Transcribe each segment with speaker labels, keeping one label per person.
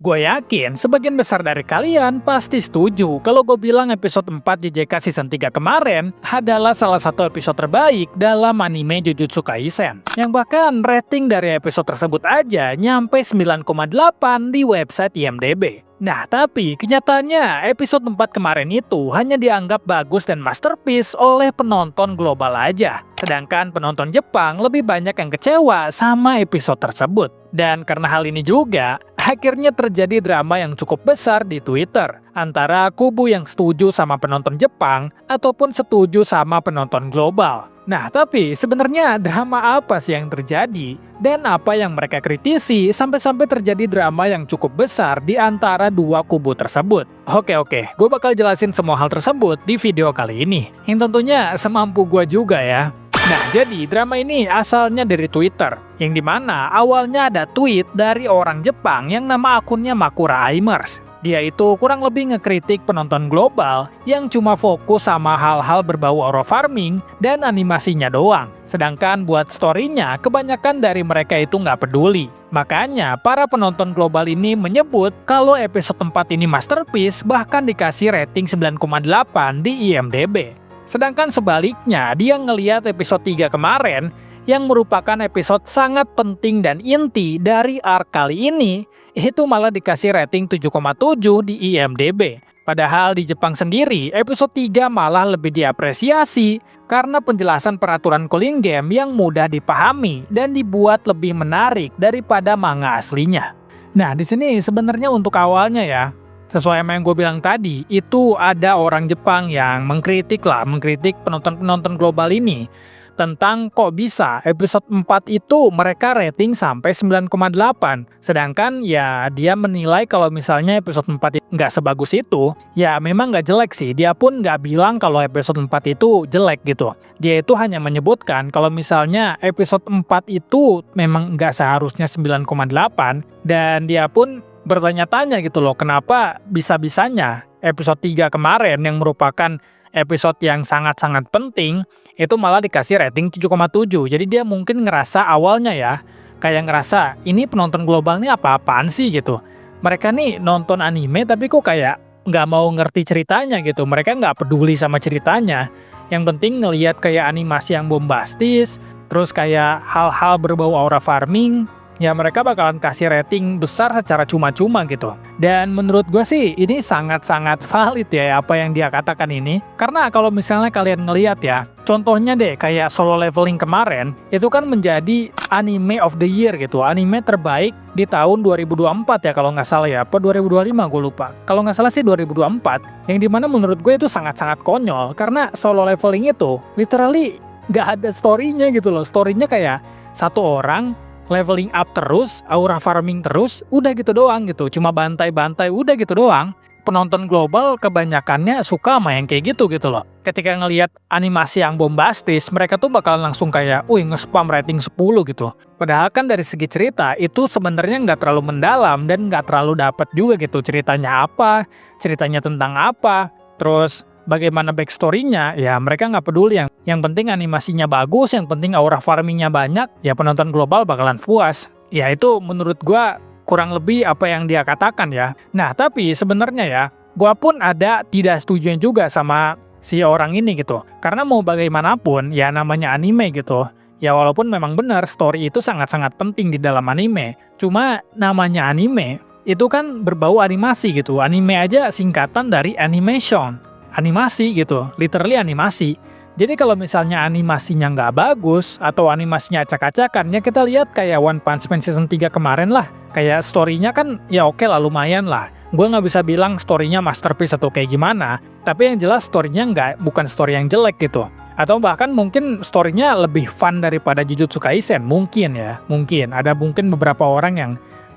Speaker 1: Gue yakin sebagian besar dari kalian pasti setuju kalau gue bilang episode 4 JJK Season 3 kemarin adalah salah satu episode terbaik dalam anime Jujutsu Kaisen. Yang bahkan rating dari episode tersebut aja nyampe 9,8 di website IMDb. Nah, tapi kenyataannya episode 4 kemarin itu hanya dianggap bagus dan masterpiece oleh penonton global aja. Sedangkan penonton Jepang lebih banyak yang kecewa sama episode tersebut. Dan karena hal ini juga, akhirnya terjadi drama yang cukup besar di Twitter antara kubu yang setuju sama penonton Jepang ataupun setuju sama penonton global. Nah, tapi sebenarnya drama apa sih yang terjadi dan apa yang mereka kritisi sampai-sampai terjadi drama yang cukup besar di antara dua kubu tersebut? Oke, gue bakal jelasin semua hal tersebut di video kali ini, yang tentunya semampu gue juga ya. Nah, jadi drama ini asalnya dari Twitter, yang dimana awalnya ada tweet dari orang Jepang yang nama akunnya Makura Aimers. Dia itu kurang lebih ngekritik penonton global yang cuma fokus sama hal-hal berbau aura farming dan animasinya doang. Sedangkan buat story-nya, kebanyakan dari mereka itu nggak peduli. Makanya, para penonton global ini menyebut kalau episode 4 ini masterpiece, bahkan dikasih rating 9,8 di IMDb. Sedangkan sebaliknya, dia ngelihat episode 3 kemarin, yang merupakan episode sangat penting dan inti dari arc kali ini, itu malah dikasih rating 7,7 di IMDb. Padahal di Jepang sendiri, episode 3 malah lebih diapresiasi karena penjelasan peraturan calling game yang mudah dipahami dan dibuat lebih menarik daripada manga aslinya. Nah, di sini sebenarnya untuk awalnya ya, sesuai sama yang gue bilang tadi, itu ada orang Jepang yang mengkritik penonton-penonton global ini tentang kok bisa episode 4 itu mereka rating sampai 9,8. Sedangkan ya dia menilai kalau misalnya episode 4 nggak sebagus itu, ya memang nggak jelek sih. Dia pun nggak bilang kalau episode 4 itu jelek gitu. Dia itu hanya menyebutkan kalau misalnya episode 4 itu memang nggak seharusnya 9,8, dan dia pun bertanya-tanya gitu loh, kenapa bisa-bisanya episode 3 kemarin yang merupakan episode yang sangat-sangat penting, itu malah dikasih rating 7,7. Jadi dia mungkin ngerasa awalnya ya, kayak ngerasa ini penonton global nih apa-apaan sih gitu. Mereka nih nonton anime tapi kok kayak nggak mau ngerti ceritanya gitu. Mereka nggak peduli sama ceritanya. Yang penting ngelihat kayak animasi yang bombastis, terus kayak hal-hal berbau aura farming, ya mereka bakalan kasih rating besar secara cuma-cuma gitu. Dan menurut gue sih ini sangat-sangat valid ya apa yang dia katakan ini. Karena kalau misalnya kalian ngelihat ya, contohnya deh kayak Solo Leveling kemarin, itu kan menjadi anime of the year gitu, anime terbaik di tahun 2024 ya kalau nggak salah ya, apa 2025 gue lupa. Kalau nggak salah sih 2024, yang dimana menurut gue itu sangat-sangat konyol, karena Solo Leveling itu literally nggak ada story-nya gitu loh. Story-nya kayak satu orang leveling up terus, aura farming terus, udah gitu doang gitu. Cuma bantai-bantai, udah gitu doang. Penonton global kebanyakannya suka sama yang kayak gitu loh. Ketika ngelihat animasi yang bombastis, mereka tuh bakal langsung kayak, wih nge-spam rating 10 gitu. Padahal kan dari segi cerita, itu sebenarnya nggak terlalu mendalam dan nggak terlalu dapat juga gitu. Ceritanya apa, ceritanya tentang apa, terus bagaimana backstory-nya, ya mereka nggak peduli. Yang penting animasinya bagus, yang penting aura farmingnya banyak, ya penonton global bakalan puas. Ya itu menurut gua kurang lebih apa yang dia katakan ya. Nah tapi sebenarnya ya, gua pun ada tidak setuju juga sama si orang ini gitu. Karena mau bagaimanapun, ya namanya anime gitu. Ya walaupun memang benar story itu sangat-sangat penting di dalam anime. Cuma namanya anime, itu kan berbau animasi gitu. Anime aja singkatan dari animation. Animasi gitu, literally animasi. Jadi kalau misalnya animasinya nggak bagus, atau animasinya acak-acakan, ya kita lihat kayak One Punch Man Season 3 kemarin lah. Kayak story-nya kan ya oke lah, lumayan lah. Gue nggak bisa bilang story-nya masterpiece atau kayak gimana, tapi yang jelas story-nya bukan story yang jelek gitu. Atau bahkan mungkin story-nya lebih fun daripada Jujutsu Kaisen, mungkin ya. Mungkin, ada mungkin beberapa orang yang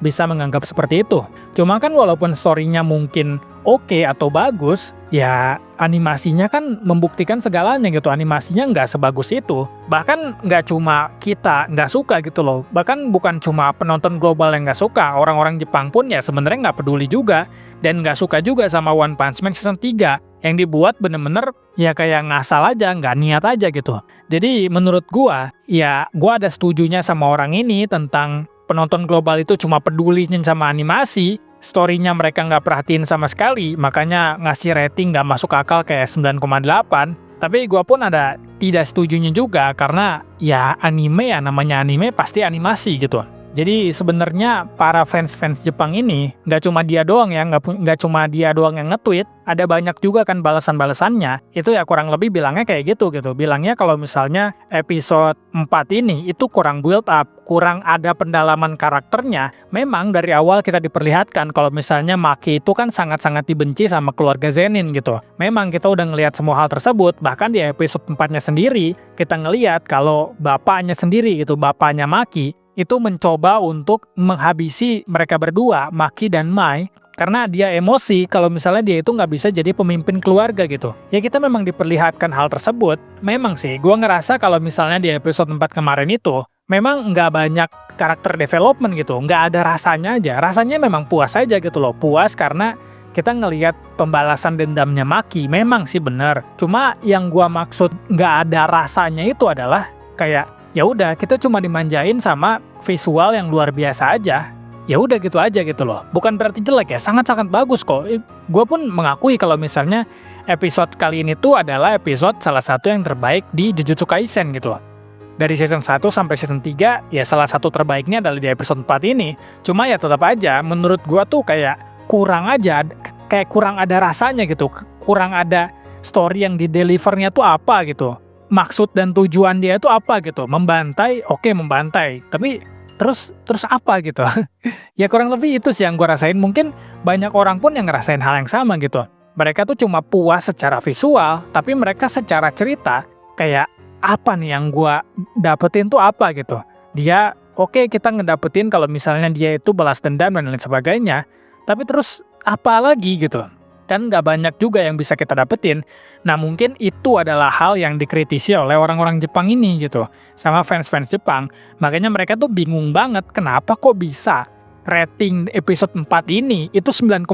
Speaker 1: bisa menganggap seperti itu. Cuma kan walaupun story-nya mungkin oke atau bagus, ya animasinya kan membuktikan segalanya gitu. Animasinya nggak sebagus itu. Bahkan nggak cuma kita nggak suka gitu loh. Bahkan bukan cuma penonton global yang nggak suka. Orang-orang Jepang pun ya sebenarnya nggak peduli juga. Dan nggak suka juga sama One Punch Man Season 3. Yang dibuat bener-bener ya kayak ngasal aja, nggak niat aja gitu. Jadi menurut gua, ya gua ada setujunya sama orang ini tentang penonton global itu cuma peduli sama animasi, story-nya mereka nggak perhatiin sama sekali, makanya ngasih rating nggak masuk akal kayak 9,8. Tapi gue pun ada tidak setujunya juga, karena ya anime ya namanya anime pasti animasi gitu. Jadi sebenarnya para fans-fans Jepang ini nggak cuma dia doang ya, nggak cuma dia doang yang nge-tweet, ada banyak juga kan balasan-balasannya. Itu ya kurang lebih bilangnya kayak gitu. Bilangnya kalau misalnya episode 4 ini itu kurang build up, kurang ada pendalaman karakternya. Memang dari awal kita diperlihatkan kalau misalnya Maki itu kan sangat-sangat dibenci sama keluarga Zenin gitu. Memang kita udah ngelihat semua hal tersebut, bahkan di episode 4-nya sendiri kita ngelihat kalau bapaknya sendiri gitu, bapaknya Maki itu mencoba untuk menghabisi mereka berdua, Maki dan Mai, karena dia emosi kalau misalnya dia itu nggak bisa jadi pemimpin keluarga gitu. Ya kita memang diperlihatkan hal tersebut. Memang sih, gue ngerasa kalau misalnya di episode 4 kemarin itu, memang nggak banyak karakter development gitu, nggak ada rasanya aja. Rasanya memang puas aja gitu loh, puas karena kita ngelihat pembalasan dendamnya Maki, memang sih bener. Cuma yang gue maksud nggak ada rasanya itu adalah kayak, ya udah kita cuma dimanjain sama visual yang luar biasa aja. Ya udah gitu aja gitu loh. Bukan berarti jelek ya, sangat-sangat bagus kok. Gue pun mengakui kalau misalnya episode kali ini tuh adalah episode salah satu yang terbaik di Jujutsu Kaisen gitu. Dari season 1 sampai season 3, ya salah satu terbaiknya adalah di episode 4 ini. Cuma ya tetap aja, menurut gue tuh kayak kurang aja, kayak kurang ada rasanya gitu. Kurang ada story yang di-delivernya tuh apa gitu. Maksud dan tujuan dia itu apa gitu. Membantai, oke membantai. Tapi terus apa gitu. Ya kurang lebih itu sih yang gue rasain. Mungkin banyak orang pun yang ngerasain hal yang sama gitu. Mereka tuh cuma puas secara visual, tapi mereka secara cerita kayak apa nih yang gue dapetin tuh apa gitu. Dia oke kita ngedapetin kalau misalnya dia itu balas dendam dan lain sebagainya. Tapi terus apa lagi gitu. Kan nggak banyak juga yang bisa kita dapetin. Nah mungkin itu adalah hal yang dikritisi oleh orang-orang Jepang ini gitu, sama fans-fans Jepang. Makanya mereka tuh bingung banget kenapa kok bisa rating episode 4 ini itu 9,8,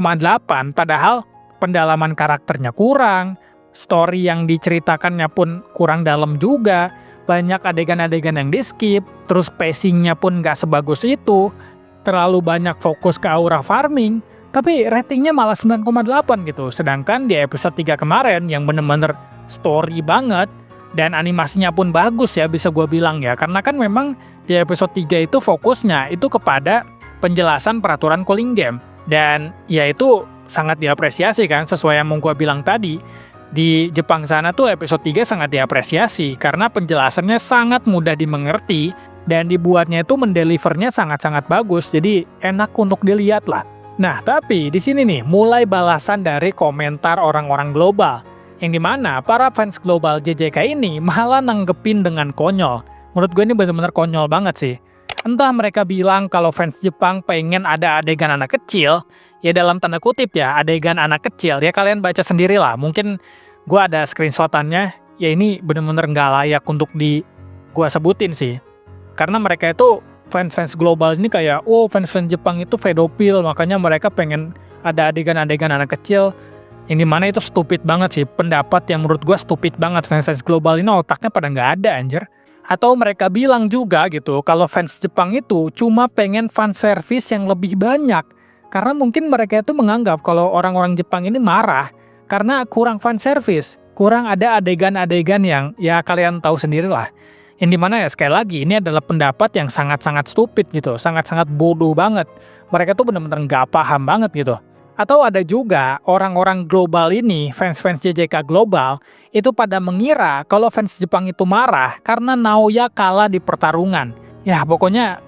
Speaker 1: padahal pendalaman karakternya kurang, story yang diceritakannya pun kurang dalam juga, banyak adegan-adegan yang di-skip, terus pacingnya pun nggak sebagus itu, terlalu banyak fokus ke aura farming, tapi ratingnya malah 9,8 gitu. Sedangkan di episode 3 kemarin yang bener-bener story banget dan animasinya pun bagus ya bisa gue bilang ya. Karena kan memang di episode 3 itu fokusnya itu kepada penjelasan peraturan calling game. Dan ya itu sangat diapresiasi kan, sesuai yang mau gue bilang tadi. Di Jepang sana tuh episode 3 sangat diapresiasi karena penjelasannya sangat mudah dimengerti dan dibuatnya itu mendelivernya sangat-sangat bagus. Jadi enak untuk dilihat lah. Nah, tapi di sini nih mulai balasan dari komentar orang-orang global, yang dimana para fans global JJK ini malah nanggepin dengan konyol. Menurut gue ini benar-benar konyol banget sih. Entah mereka bilang kalau fans Jepang pengen ada adegan anak kecil, ya dalam tanda kutip ya, adegan anak kecil, ya kalian baca sendiri lah. Mungkin gue ada screenshotannya, ya ini benar-benar nggak layak untuk gue sebutin sih. Karena mereka itu fans-fans global ini kayak, oh fans-fans Jepang itu pedofil, makanya mereka pengen ada adegan-adegan anak kecil, yang dimana itu stupid banget sih, pendapat yang menurut gue stupid banget. Fans-fans global ini otaknya pada nggak ada anjir. Atau mereka bilang juga gitu, kalau fans Jepang itu cuma pengen fan service yang lebih banyak, karena mungkin mereka itu menganggap kalau orang-orang Jepang ini marah, karena kurang fan service, kurang ada adegan-adegan yang ya kalian tahu sendirilah. Yang dimana ya sekali lagi ini adalah pendapat yang sangat-sangat stupid gitu, sangat-sangat bodoh banget. Mereka tuh bener-bener nggak paham banget gitu. Atau ada juga orang-orang global ini, fans-fans JJK global, itu pada mengira kalau fans Jepang itu marah karena Naoya kalah di pertarungan. Ya pokoknya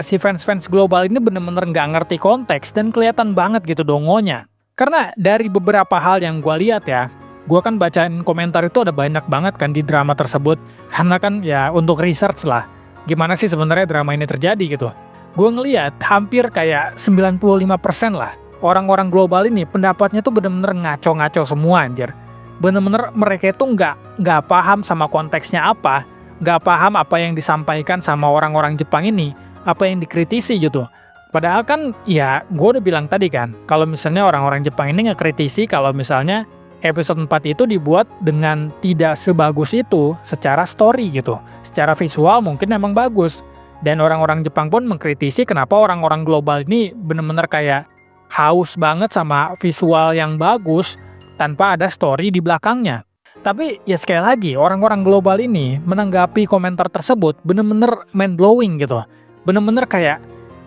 Speaker 1: si fans-fans global ini bener-bener nggak ngerti konteks dan kelihatan banget gitu dongonya. Karena dari beberapa hal yang gue lihat ya, gue kan bacain komentar itu ada banyak banget kan di drama tersebut. Karena kan ya untuk research lah, gimana sih sebenarnya drama ini terjadi gitu. Gue ngeliat hampir kayak 95% lah orang-orang global ini pendapatnya tuh bener-bener ngaco-ngaco semua anjir. Bener-bener mereka itu nggak paham sama konteksnya apa, nggak paham apa yang disampaikan sama orang-orang Jepang ini, apa yang dikritisi gitu. Padahal kan ya gue udah bilang tadi kan, kalau misalnya orang-orang Jepang ini ngekritisi kalau misalnya episode 4 itu dibuat dengan tidak sebagus itu secara story gitu. Secara visual mungkin emang bagus. Dan orang-orang Jepang pun mengkritisi kenapa orang-orang global ini bener-bener kayak haus banget sama visual yang bagus tanpa ada story di belakangnya. Tapi ya sekali lagi, orang-orang global ini menanggapi komentar tersebut bener-bener mind-blowing gitu. Bener-bener kayak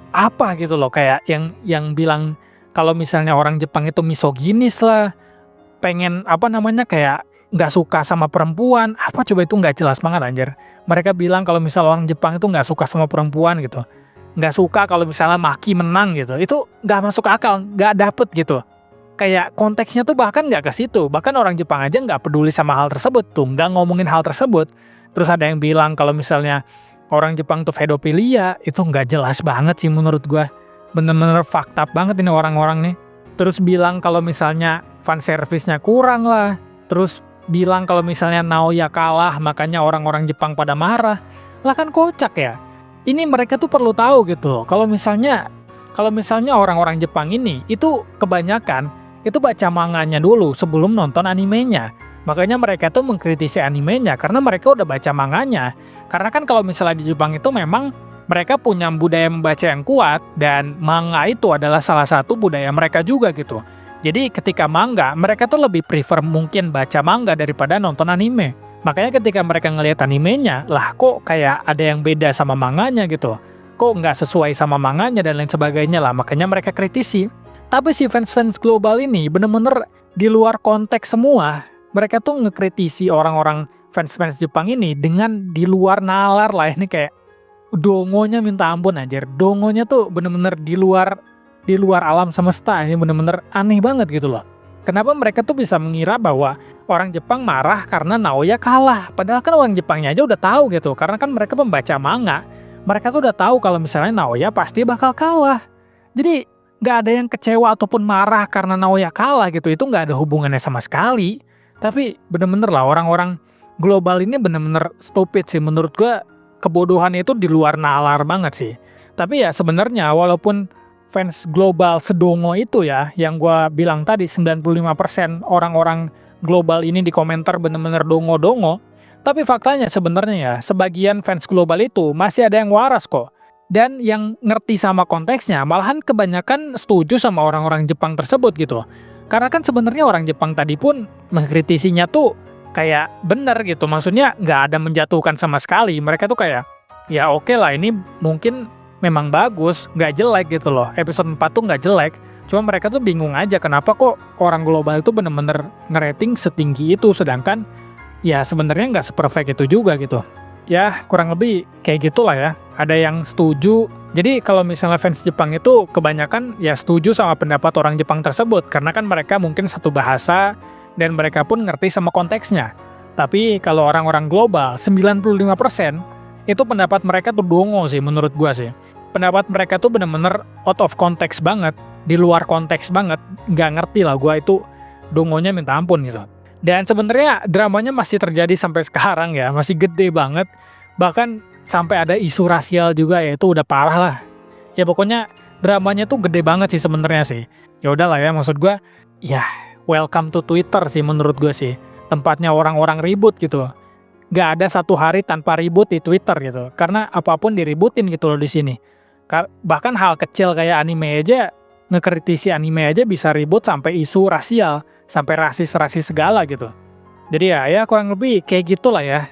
Speaker 1: apa gitu loh, kayak yang bilang kalau misalnya orang Jepang itu misoginis lah, pengen apa namanya, kayak nggak suka sama perempuan, apa coba itu nggak jelas banget anjir. Mereka bilang kalau misal orang Jepang itu nggak suka sama perempuan gitu. Nggak suka kalau misalnya Maki menang gitu. Itu nggak masuk akal, nggak dapet gitu. Kayak konteksnya tuh bahkan nggak ke situ. Bahkan orang Jepang aja nggak peduli sama hal tersebut tuh, nggak ngomongin hal tersebut. Terus ada yang bilang kalau misalnya orang Jepang tuh pedofilia, itu nggak jelas banget sih menurut gua. Bener-bener fucked up banget ini orang-orang nih. Terus bilang kalau misalnya fan service-nya kurang lah. Terus bilang kalau misalnya Naoya kalah, makanya orang-orang Jepang pada marah. Lah kan kocak ya. Ini mereka tuh perlu tahu gitu. Kalau misalnya orang-orang Jepang ini itu kebanyakan itu baca manganya dulu sebelum nonton animenya. Makanya mereka tuh mengkritisi animenya karena mereka udah baca manganya. Karena kan kalau misalnya di Jepang itu memang mereka punya budaya membaca yang kuat dan manga itu adalah salah satu budaya mereka juga gitu. Jadi ketika manga, mereka tuh lebih prefer mungkin baca manga daripada nonton anime. Makanya ketika mereka ngelihat animenya, lah kok kayak ada yang beda sama manganya gitu. Kok nggak sesuai sama manganya dan lain sebagainya lah, makanya mereka kritisi. Tapi si fans-fans global ini bener-bener di luar konteks semua. Mereka tuh ngekritisi orang-orang fans-fans Jepang ini dengan di luar nalar lah. Ini kayak dongonya minta ampun anjir. Dongonya tuh bener-bener di luar alam semesta. Ini bener-bener aneh banget gitu loh. Kenapa mereka tuh bisa mengira bahwa orang Jepang marah karena Naoya kalah? Padahal kan orang Jepangnya aja udah tahu gitu. Karena kan mereka pembaca manga. Mereka tuh udah tahu kalau misalnya Naoya pasti bakal kalah. Jadi nggak ada yang kecewa ataupun marah karena Naoya kalah gitu. Itu nggak ada hubungannya sama sekali. Tapi bener-bener lah orang-orang global ini bener-bener stupid sih. Menurut gue kebodohannya itu di luar nalar banget sih. Tapi ya sebenarnya walaupun fans global sedongo itu ya, yang gue bilang tadi 95% orang-orang global ini di komentar bener-bener dongo-dongo. Tapi faktanya sebenarnya ya, sebagian fans global itu masih ada yang waras kok. Dan yang ngerti sama konteksnya, malahan kebanyakan setuju sama orang-orang Jepang tersebut gitu. Karena kan sebenarnya orang Jepang tadi pun mengkritisinya tuh kayak bener gitu. Maksudnya nggak ada menjatuhkan sama sekali. Mereka tuh kayak, ya oke lah ini mungkin memang bagus, nggak jelek gitu loh. Episode 4 tuh nggak jelek. Cuma mereka tuh bingung aja kenapa kok orang global itu bener-bener ngerating setinggi itu. Sedangkan ya sebenarnya nggak seperfect itu juga gitu. Ya kurang lebih kayak gitulah ya. Ada yang setuju. Jadi kalau misalnya fans Jepang itu kebanyakan ya setuju sama pendapat orang Jepang tersebut. Karena kan mereka mungkin satu bahasa dan mereka pun ngerti sama konteksnya. Tapi kalau orang-orang global, 95% itu pendapat mereka tuh dongo sih menurut gua sih. Pendapat mereka tuh bener-bener out of context banget. Di luar konteks banget. Nggak ngerti lah gua itu dongonya minta ampun gitu. Dan sebenarnya dramanya masih terjadi sampai sekarang ya, masih gede banget. Bahkan sampai ada isu rasial juga, ya itu udah parah lah. Ya pokoknya dramanya tuh gede banget sih sebenarnya sih. Ya udahlah ya, maksud gua ya welcome to Twitter sih menurut gua sih. Tempatnya orang-orang ribut gitu. Gak ada satu hari tanpa ribut di Twitter gitu. Karena apapun diributin gitu loh di sini. Bahkan hal kecil kayak anime aja, ngekritisi anime aja bisa ribut sampai isu rasial. Sampai rasis-rasis segala gitu. Jadi ya kurang lebih kayak gitulah ya.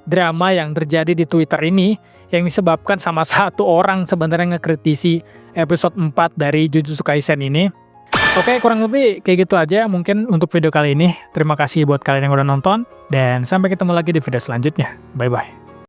Speaker 1: Drama yang terjadi di Twitter ini yang disebabkan sama satu orang sebenarnya ngekritisi episode 4 dari Jujutsu Kaisen ini. Oke, kurang lebih kayak gitu aja mungkin untuk video kali ini. Terima kasih buat kalian yang udah nonton dan sampai ketemu lagi di video selanjutnya. Bye-bye.